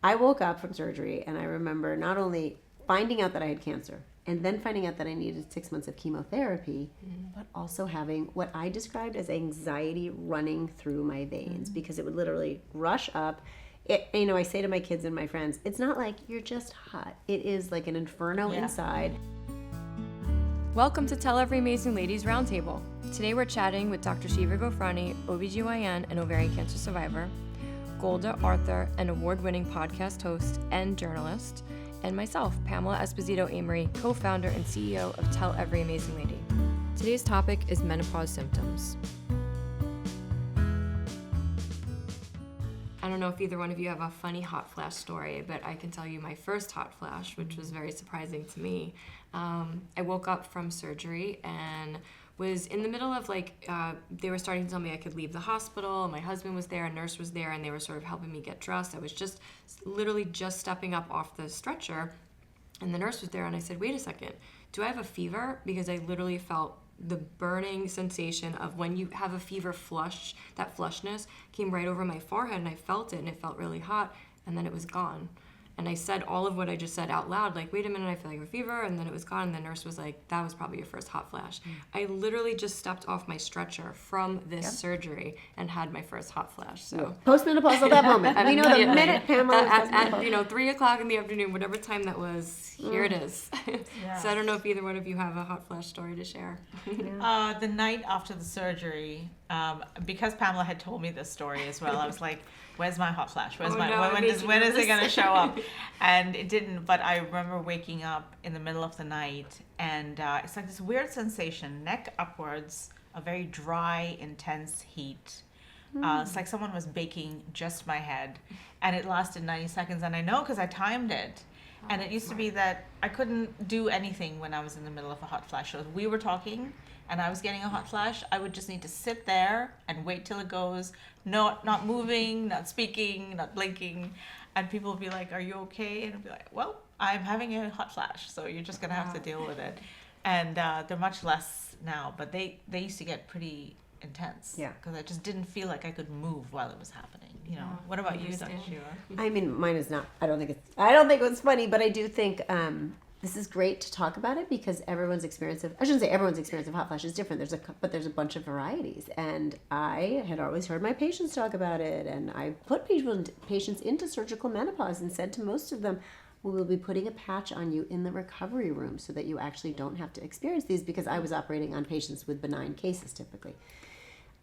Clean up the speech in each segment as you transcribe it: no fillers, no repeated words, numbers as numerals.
I woke up from surgery and I remember not only finding out that I had cancer and then finding out that I needed 6 months of chemotherapy, but also having what I described as anxiety running through my veins because it would literally rush up. I say to my kids and my friends, it's not like you're just hot. It is like an inferno inside. Welcome to Tell Every Amazing Ladies Roundtable. Today we're chatting with Dr. Shiva Gofrani, OBGYN and ovarian cancer survivor, Golda Arthur, an award-winning podcast host and journalist, and myself, Pamela Esposito Amory, co-founder and CEO of Tell Every Amazing Lady. Today's topic is menopause symptoms. I don't know if either one of you have a funny hot flash story, but I can tell you my first hot flash, which was very surprising to me. I woke up from surgery and was in the middle of they were starting to tell me I could leave the hospital. My husband was there, a nurse was there, and they were sort of helping me get dressed. I was just literally stepping up off the stretcher, and the nurse was there, and I said, wait a second, do I have a fever? Because I literally felt the burning sensation of when you have a fever flush, that flushness came right over my forehead, and I felt it, and it felt really hot, and then it was gone. And I said all of what I just said out loud, like, wait a minute, I feel like I have a fever, and then it was gone, and the nurse was like, that was probably your first hot flash. I literally just stepped off my stretcher from this surgery and had my first hot flash. So Postmenopausal at that moment. We know the minute Pamela at 3 o'clock in the afternoon, whatever time that was, here it is. So I don't know if either one of you have a hot flash story to share. The night after the surgery, because Pamela had told me this story as well, I was like, where's my hot flash? When is it going to show up? And it didn't, but I remember waking up in the middle of the night, and it's like this weird sensation, neck upwards, a very dry, intense heat. It's like someone was baking just my head, and it lasted 90 seconds, and I know because I timed it. And it used to be that I couldn't do anything when I was in the middle of a hot flash. So if we were talking and I was getting a hot flash, I would just need to sit there and wait till it goes, not moving, not speaking, not blinking. And people would be like, are you okay? And I'd be like, well, I'm having a hot flash, so you're just going to have to deal with it. And they're much less now, but they used to get pretty intense. Yeah. Because I just didn't feel like I could move while it was happening. You know. What about you, Dr. Shiva? I mean, mine is not. I don't think it was funny, but I do think this is great to talk about it because everyone's experience of hot flash is different. There's a bunch of varieties, and I had always heard my patients talk about it, and I put patients into surgical menopause and said to most of them, we will be putting a patch on you in the recovery room so that you actually don't have to experience these, because I was operating on patients with benign cases typically.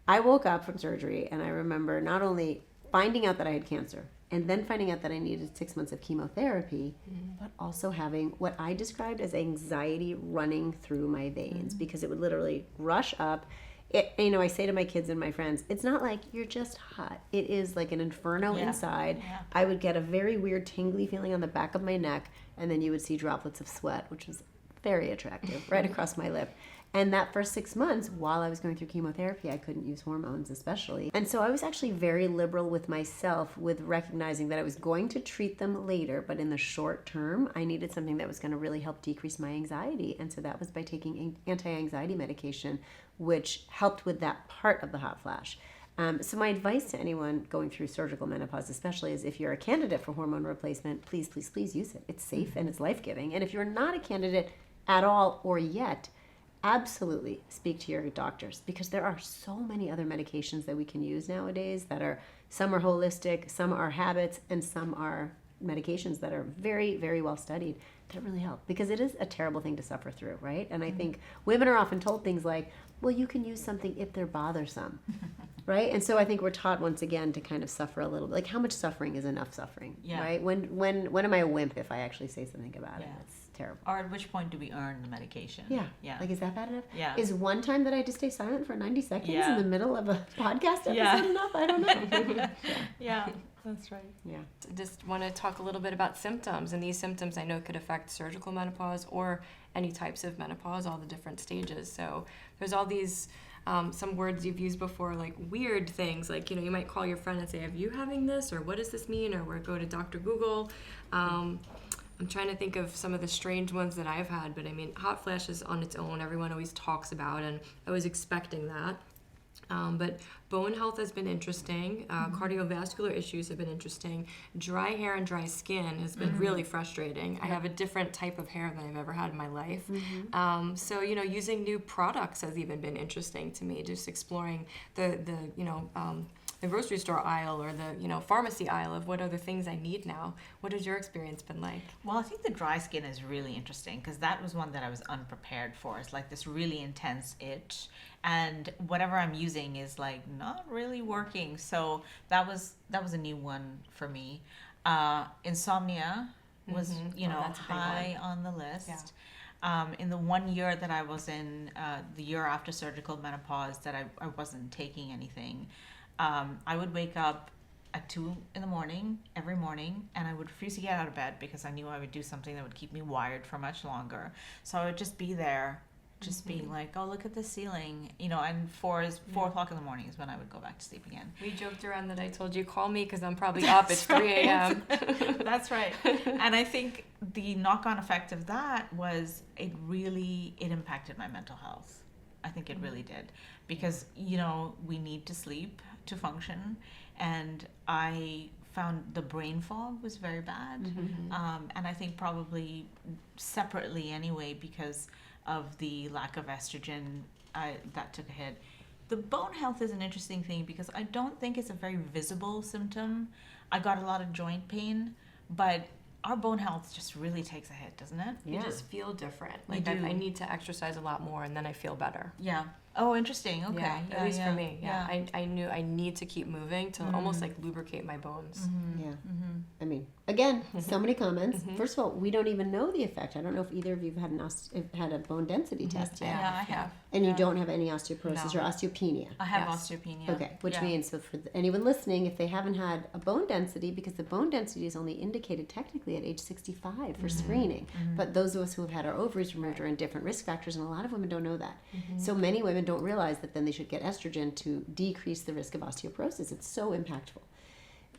I woke up from surgery and I remember not only finding out that I had cancer and then finding out that I needed 6 months of chemotherapy, but also having what I described as anxiety running through my veins because it would literally rush up. I say to my kids and my friends, it's not like you're just hot. It is like an inferno inside. Yeah. I would get a very weird tingly feeling on the back of my neck, and then you would see droplets of sweat, which was very attractive, right across my lip. And that first 6 months, while I was going through chemotherapy, I couldn't use hormones especially. And so I was actually very liberal with myself with recognizing that I was going to treat them later, but in the short term, I needed something that was going to really help decrease my anxiety. And so that was by taking anti-anxiety medication, which helped with that part of the hot flash. So my advice to anyone going through surgical menopause especially is if you're a candidate for hormone replacement, please, please, please use it. It's safe and it's life-giving. And if you're not a candidate at all or yet, absolutely speak to your doctors, because there are so many other medications that we can use nowadays some are holistic, some are habits, and some are medications that are very, very well studied that really help, because it is a terrible thing to suffer through, right? And I think women are often told things like, well, you can use something if they're bothersome, right? And so I think we're taught once again to kind of suffer a little bit. Like, how much suffering is enough suffering, right? When am I a wimp if I actually say something about it? It's terrible. Or at which point do we earn the medication? Yeah. Like, is that bad enough? Yeah. Is one time that I just stay silent for 90 seconds in the middle of a podcast episode enough? I don't know. Yeah, that's right. Yeah. Just want to talk a little bit about symptoms, and these symptoms I know could affect surgical menopause or any types of menopause, all the different stages. So there's all these some words you've used before, like weird things, like, you might call your friend and say, have you having this, or what does this mean, or go to Dr. Google. I'm trying to think of some of the strange ones that I've had, but I mean, hot flashes on its own, everyone always talks about, and I was expecting that. But bone health has been interesting. Cardiovascular issues have been interesting. Dry hair and dry skin has been really frustrating. I have a different type of hair than I've ever had in my life. So, using new products has even been interesting to me. Just exploring the grocery store aisle or the pharmacy aisle of what other things I need now. What has your experience been like? Well, I think the dry skin is really interesting because that was one that I was unprepared for. It's like this really intense itch, and whatever I'm using is like not really working. So that was a new one for me. Insomnia was that's a big high on the list. In the 1 year that I was in, the year after surgical menopause, that I wasn't taking anything. I would wake up at 2 a.m. every morning, and I would refuse to get out of bed because I knew I would do something that would keep me wired for much longer. So I would just be there, just being like, oh, look at the ceiling, and 4 o'clock in the morning is when I would go back to sleep again. We joked around that I told you, call me because I'm probably up. It's 3 a.m. That's right. And I think the knock-on effect of that was it impacted my mental health. I think it really did, because we need to sleep to function, and I found the brain fog was very bad, and I think probably separately anyway because of the lack of estrogen that took a hit. The bone health is an interesting thing because I don't think it's a very visible symptom. I got a lot of joint pain, but our bone health just really takes a hit, doesn't it? You just feel different. Like I need to exercise a lot more, and then I feel better. Yeah. Oh, interesting. Okay. Yeah, at least for me. Yeah. I knew I need to keep moving to almost like lubricate my bones. Yeah. I mean, again, so many comments. First of all, we don't even know the effect. I don't know if either of you have had a bone density test yet. Yeah, I have. And you don't have any osteoporosis or osteopenia. I have osteopenia. Okay, which means, so for anyone listening, if they haven't had a bone density, because the bone density is only indicated technically at age 65 for screening, but those of us who have had our ovaries removed are in different risk factors, and a lot of women don't know that. So many women don't realize that then they should get estrogen to decrease the risk of osteoporosis. It's so impactful.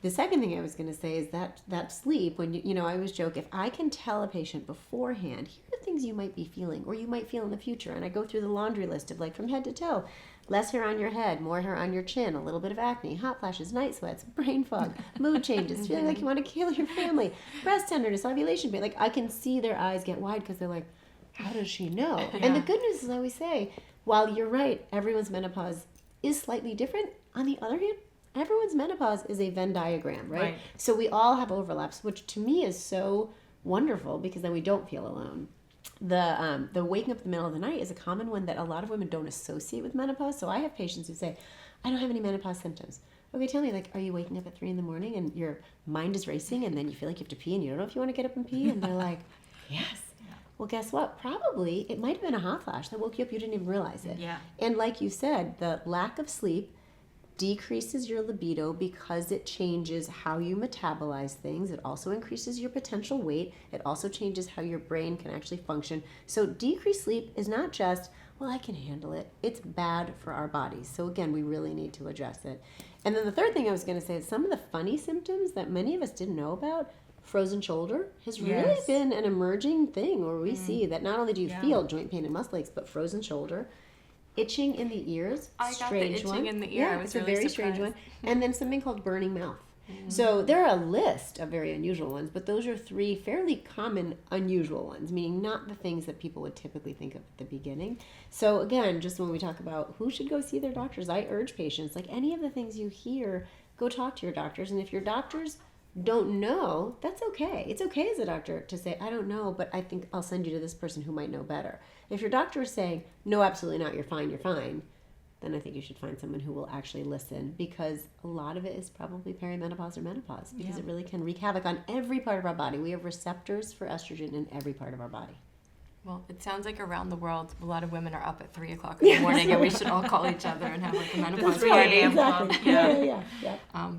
The second thing I was going to say is that sleep, when I always joke, if I can tell a patient beforehand, here are the things you might be feeling or you might feel in the future, and I go through the laundry list of like from head to toe, less hair on your head, more hair on your chin, a little bit of acne, hot flashes, night sweats, brain fog, mood changes, feeling like you want to kill your family, breast tenderness, ovulation pain. Like I can see their eyes get wide because they're like, how does she know? And the good news is I always say, while you're right, everyone's menopause is slightly different, on the other hand, everyone's menopause is a Venn diagram, right? So we all have overlaps, which to me is so wonderful because then we don't feel alone. The waking up in the middle of the night is a common one that a lot of women don't associate with menopause. So I have patients who say, I don't have any menopause symptoms. Okay, tell me, like, are you waking up at 3 a.m. and your mind is racing and then you feel like you have to pee and you don't know if you want to get up and pee? And they're like, yes. Well, guess what? Probably it might have been a hot flash that woke you up. You didn't even realize it. Yeah. And like you said, the lack of sleep decreases your libido because it changes how you metabolize things. It also increases your potential weight. It also changes how your brain can actually function. So decreased sleep is not just, well, I can handle it. It's bad for our bodies. So again, we really need to address it. And then the third thing I was going to say is some of the funny symptoms that many of us didn't know about. Frozen shoulder has really been an emerging thing where we see that not only do you feel joint pain and muscle aches, but frozen shoulder. Itching in the ears, I got the itching in the ear. I was it's a really very surprised. strange one. And then something called burning mouth. So there are a list of very unusual ones, but those are 3 fairly common unusual ones, meaning not the things that people would typically think of at the beginning. So again, just when we talk about who should go see their doctors, I urge patients, like any of the things you hear, go talk to your doctors. And if your doctors don't know, that's okay. It's okay as a doctor to say, I don't know, but I think I'll send you to this person who might know better. If your doctor is saying, no, absolutely not, you're fine, then I think you should find someone who will actually listen, because a lot of it is probably perimenopause or menopause, because it really can wreak havoc on every part of our body. We have receptors for estrogen in every part of our body. Well, it sounds like around the world, a lot of women are up at 3 o'clock in the morning, and we should all call each other and have like a menopause party. Exactly. Yeah.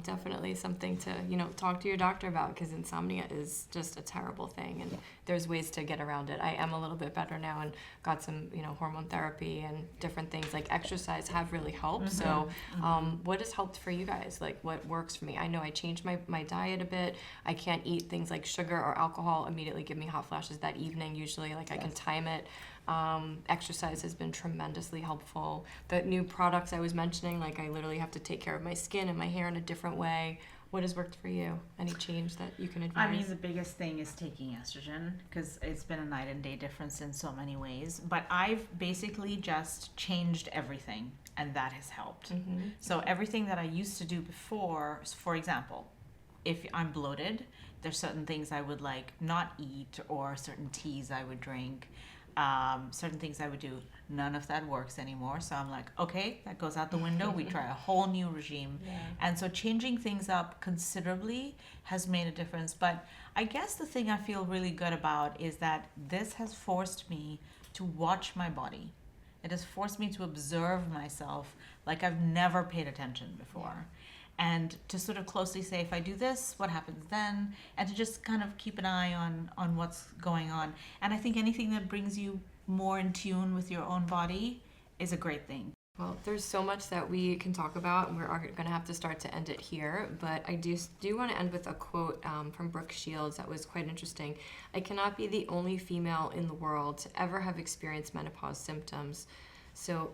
Definitely something to talk to your doctor about, because insomnia is just a terrible thing, and there's ways to get around it. I am a little bit better now and got some hormone therapy and different things like exercise have really helped. So what has helped for you guys? Like what works for me? I know I changed my diet a bit. I can't eat things like sugar or alcohol immediately give me hot flashes that evening usually. Like I can time it. Exercise has been tremendously helpful. The new products I was mentioning, like I literally have to take care of my skin and my hair in a different way. What has worked for you? Any change that you can advise? I mean, the biggest thing is taking estrogen, because it's been a night and day difference in so many ways. But I've basically just changed everything, and that has helped. So everything that I used to do before, for example, if I'm bloated, there's certain things I would like not eat, or certain teas I would drink. Certain things I would do. None of that works anymore. So I'm like, okay, that goes out the window. We try a whole new regime. Yeah. And so changing things up considerably has made a difference. But I guess the thing I feel really good about is that this has forced me to watch my body. It has forced me to observe myself like I've never paid attention before. And to sort of closely say, if I do this, what happens then? And to just kind of keep an eye on what's going on. And I think anything that brings you more in tune with your own body is a great thing. Well, there's so much that we can talk about, and we're going to have to start to end it here. But I do want to end with a quote from Brooke Shields that was quite interesting. "I cannot be the only female in the world to ever have experienced menopause symptoms." So,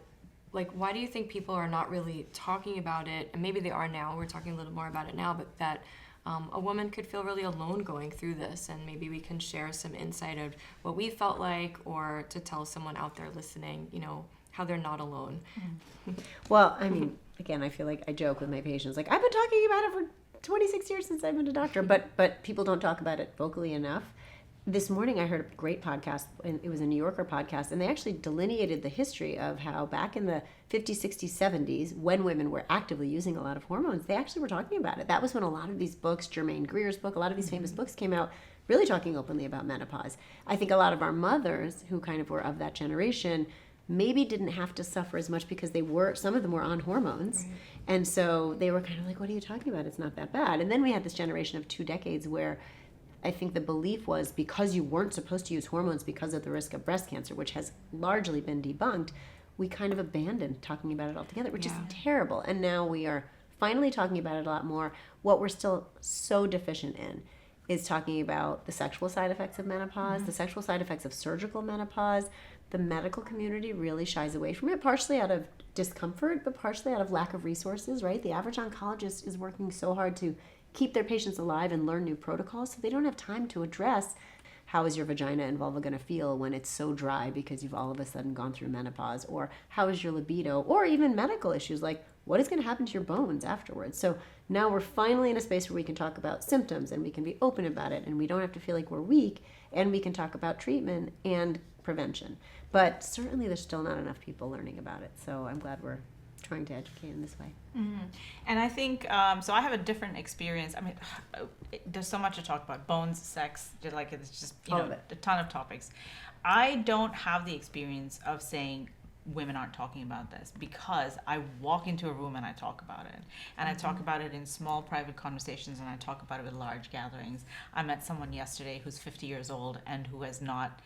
like, why do you think people are not really talking about it? And maybe they are now. We're talking a little more about it now, but that a woman could feel really alone going through this, and maybe we can share some insight of what we felt like, or to tell someone out there listening, how they're not alone. Well, I mean, again, I feel like I joke with my patients, like, I've been talking about it for 26 years since I've been a doctor, but people don't talk about it vocally enough. This morning I heard a great podcast, and it was a New Yorker podcast, and they actually delineated the history of how back in the 50s, 60s, 70s, when women were actively using a lot of hormones, they actually were talking about it. That was when a lot of these books, Germaine Greer's book, a lot of these famous books came out, really talking openly about menopause. I think a lot of our mothers, who kind of were of that generation, maybe didn't have to suffer as much because some of them were on hormones. Right. And so they were kind of like, what are you talking about? It's not that bad. And then we had this generation of 2 decades where I think the belief was, because you weren't supposed to use hormones because of the risk of breast cancer, which has largely been debunked, we kind of abandoned talking about it altogether, which is terrible. And now we are finally talking about it a lot more. What we're still so deficient in is talking about the sexual side effects of menopause, the sexual side effects of surgical menopause. The medical community really shies away from it, partially out of discomfort, but partially out of lack of resources, right? The average oncologist is working so hard to keep their patients alive and learn new protocols, so they don't have time to address how is your vagina and vulva going to feel when it's so dry because you've all of a sudden gone through menopause, or how is your libido, or even medical issues like what is going to happen to your bones afterwards. So now we're finally in a space where we can talk about symptoms, and we can be open about it, and we don't have to feel like we're weak, and we can talk about treatment and prevention. But certainly there's still not enough people learning about it, so I'm glad we're trying to educate in this way. And I think, so I have a different experience. I mean, there's so much to talk about. Bones, sex, like it's just, a ton of topics. I don't have the experience of saying women aren't talking about this, because I walk into a room and I talk about it. And I talk about it in small private conversations, and I talk about it with large gatherings. I met someone yesterday who's 50 years old and who has not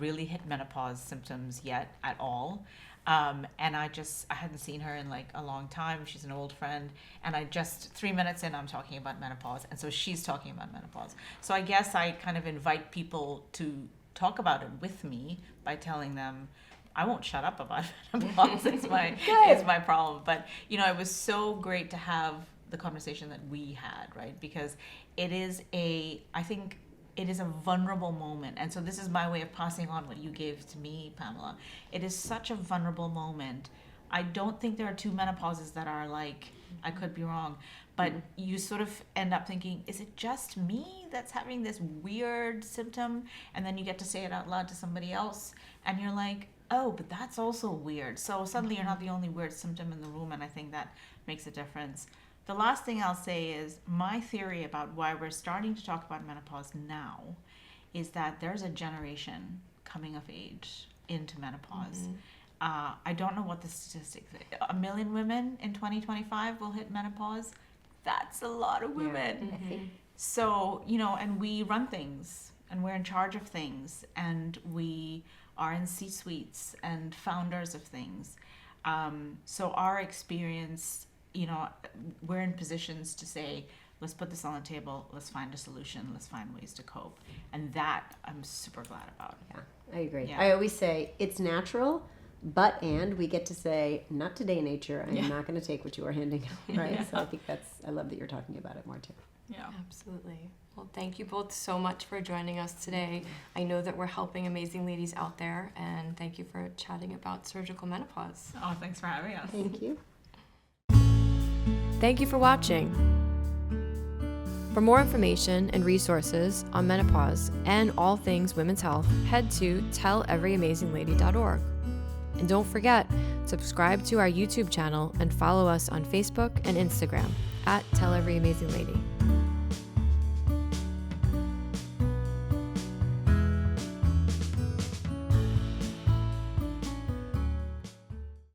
really hit menopause symptoms yet at all. And I hadn't seen her in like a long time. She's an old friend. And 3 minutes in, I'm talking about menopause. And so she's talking about menopause. So I guess I kind of invite people to talk about it with me by telling them, I won't shut up about menopause. It's my problem. But, it was so great to have the conversation that we had, right? Because it is I think it is a vulnerable moment. And so this is my way of passing on what you gave to me, Pamela. It is such a vulnerable moment. I don't think there are 2 menopauses that are like, I could be wrong, but you sort of end up thinking, is it just me that's having this weird symptom? And then you get to say it out loud to somebody else, and you're like, oh, but that's also weird. So suddenly you're not the only weird symptom in the room, and I think that makes a difference. The last thing I'll say is my theory about why we're starting to talk about menopause now is that there's a generation coming of age into menopause. I don't know what the statistics are. 1 million women in 2025 will hit menopause. That's a lot of women. So, and we run things, and we're in charge of things, and we are in C-suites and founders of things. So our experience, we're in positions to say, let's put this on the table, let's find a solution, let's find ways to cope. And that I'm super glad about. Yeah, I agree. Yeah. I always say it's natural, and we get to say, not today, nature. I'm not going to take what you are handing out, right? Yeah. So I think I love that you're talking about it more too. Yeah. Absolutely. Well, thank you both so much for joining us today. I know that we're helping amazing ladies out there, and thank you for chatting about surgical menopause. Oh, thanks for having us. Thank you. Thank you for watching. For more information and resources on menopause and all things women's health, head to telleveryamazinglady.org. And don't forget, subscribe to our YouTube channel and follow us on Facebook and Instagram @telleveryamazinglady.